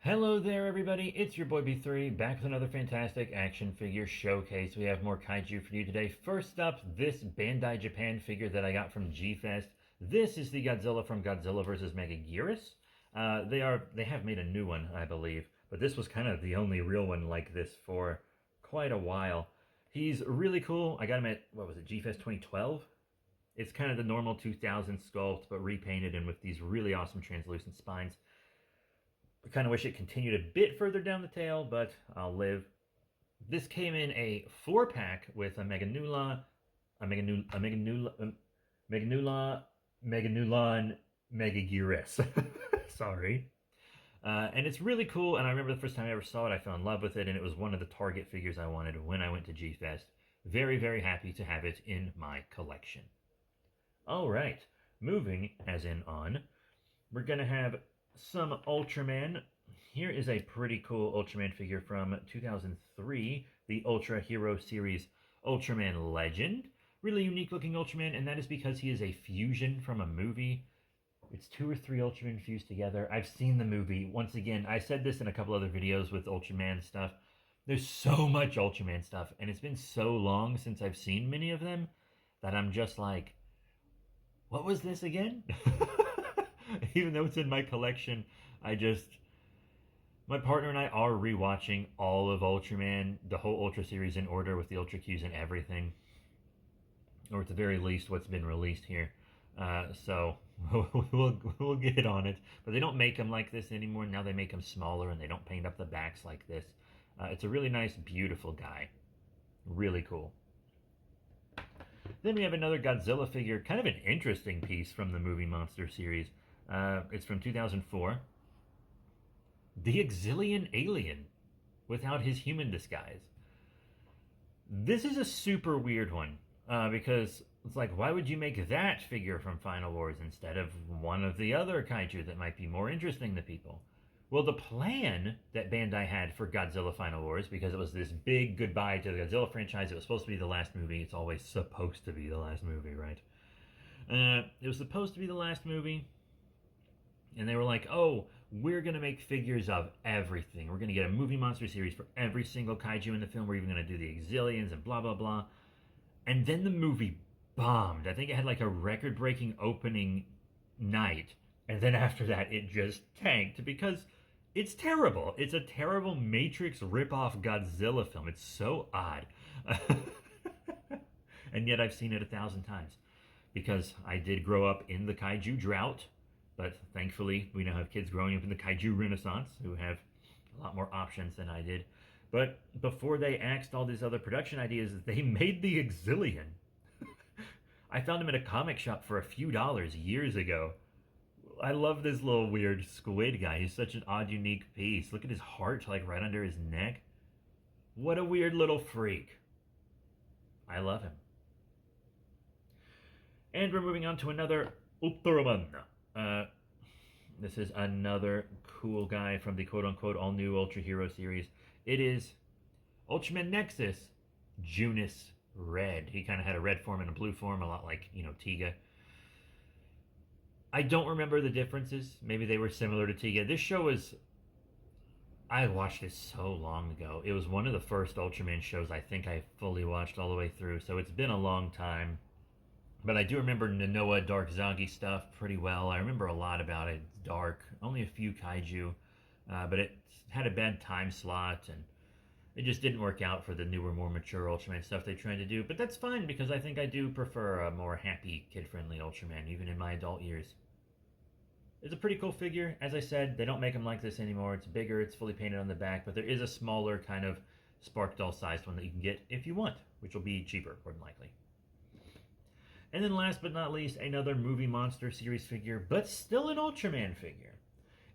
Hello there, everybody. It's your boy B3 back with another fantastic action figure showcase. We have more kaiju for you today. First up, this Bandai Japan figure that I got from G-Fest. This is the Godzilla from Godzilla vs. Megaguirus. They have made a new one, I believe, but this was kind of the only real one like this for quite a while. He's really cool. I got him at, what was it, G-Fest 2012? It's kind of the normal 2000 sculpt, but repainted and with these really awesome translucent spines. I kind of wish it continued a bit further down the tail, but I'll live. This came in a 4-pack with a Meganula, Meganulon, Megaguirus. Sorry. And it's really cool, and I remember the first time I ever saw it, I fell in love with it, and it was one of the Target figures I wanted when I went to G-Fest. Very, very happy to have it in my collection. All right, moving, as in on, we're going to have some Ultraman. Here is a pretty cool Ultraman figure from 2003, the Ultra Hero Series Ultraman Legend. Really unique looking Ultraman, and that is because he is a fusion from a movie. It's 2 or 3 Ultraman fused together. I've seen the movie. Once again, I said this in a couple other videos with Ultraman stuff. There's so much Ultraman stuff, and it's been so long since I've seen many of them that I'm just like, what was this again? Even though it's in my collection, my partner and I are rewatching all of Ultraman, the whole Ultra series in order with the Ultra Qs and everything. Or at the very least, what's been released here. So we'll get on it. But they don't make them like this anymore. Now they make them smaller and they don't paint up the backs like this. It's a really nice, beautiful guy. Really cool. Then we have another Godzilla figure, kind of an interesting piece from the movie Monster series. It's from 2004. The Exilian Alien, without his human disguise. This is a super weird one, because it's like, why would you make that figure from Final Wars instead of one of the other kaiju that might be more interesting to people? Well, the plan that Bandai had for Godzilla Final Wars, because it was this big goodbye to the Godzilla franchise, it was supposed to be the last movie. It's always supposed to be the last movie, right? It was supposed to be the last movie. And they were like, oh, we're going to make figures of everything. We're going to get a movie monster series for every single kaiju in the film. We're even going to do the Exilians and blah, blah, blah. And then the movie bombed. I think it had like a record-breaking opening night. And then after that, it just tanked because it's terrible. It's a terrible Matrix rip-off Godzilla film. It's so odd. And yet I've seen it 1,000 times because I did grow up in the kaiju drought. But thankfully, we now have kids growing up in the kaiju renaissance who have a lot more options than I did. But before they axed all these other production ideas, they made the Exilian. I found him at a comic shop for a few dollars years ago. I love this little weird squid guy. He's such an odd, unique piece. Look at his heart, like right under his neck. What a weird little freak. I love him. And we're moving on to another Ultraman. This is another cool guy from the quote-unquote all-new Ultra Hero series. It is Ultraman Nexus Junis Red. He kind of had a red form and a blue form, a lot like, Tiga. I don't remember the differences. Maybe they were similar to Tiga. This show is... I watched this so long ago. It was one of the first Ultraman shows I think I fully watched all the way through, so it's been a long time. But I do remember Nanoa Dark Zagi stuff pretty well. I remember a lot about it. It's dark, only a few kaiju, but it had a bad time slot, and it just didn't work out for the newer, more mature Ultraman stuff they tried to do. But that's fine, because I think I do prefer a more happy, kid-friendly Ultraman, even in my adult years. It's a pretty cool figure. As I said, they don't make them like this anymore. It's bigger, it's fully painted on the back, but there is a smaller kind of Spark Doll-sized one that you can get if you want, which will be cheaper, more than likely. And then last but not least, another movie monster series figure, but still an Ultraman figure.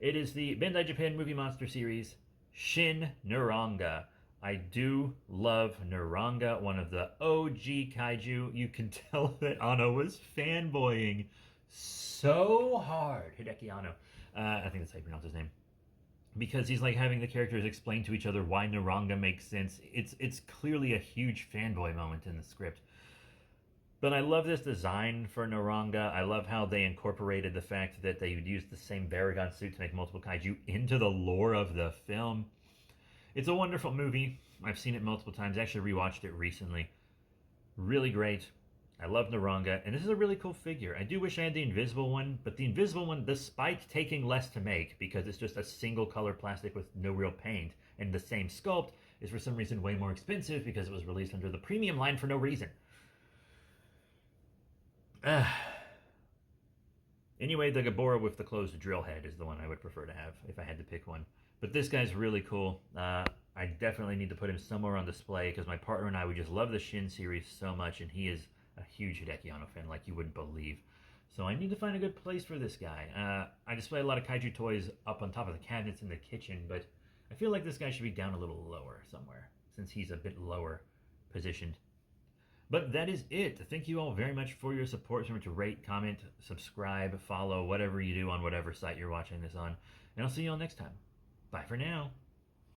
It is the Bandai Japan Movie Monster Series Shin Nuranga. I do love Nuranga, one of the OG kaiju. You can tell that Ano was fanboying so hard. Hideki Ano. I think that's how you pronounce his name. Because he's like having the characters explain to each other why Nuranga makes sense. It's clearly a huge fanboy moment in the script. But I love this design for Naranga. I love how they incorporated the fact that they would use the same Baragon suit to make multiple kaiju into the lore of the film. It's a wonderful movie. I've seen it multiple times. I actually rewatched it recently. Really great. I love Naranga, and this is a really cool figure. I do wish I had the invisible one, but the invisible one, despite taking less to make, because it's just a single color plastic with no real paint, and the same sculpt, is for some reason way more expensive because it was released under the premium line for no reason. Anyway, the Gabora with the closed drill head is the one I would prefer to have if I had to pick one. But this guy's really cool. I definitely need to put him somewhere on display because my partner and I, we just love the Shin series so much, and he is a huge Hideki Anno fan like you wouldn't believe. So I need to find a good place for this guy. I display a lot of kaiju toys up on top of the cabinets in the kitchen, but I feel like this guy should be down a little lower somewhere since he's a bit lower positioned. But that is it. Thank you all very much for your support. Remember to rate, comment, subscribe, follow, whatever you do on whatever site you're watching this on. And I'll see you all next time. Bye for now.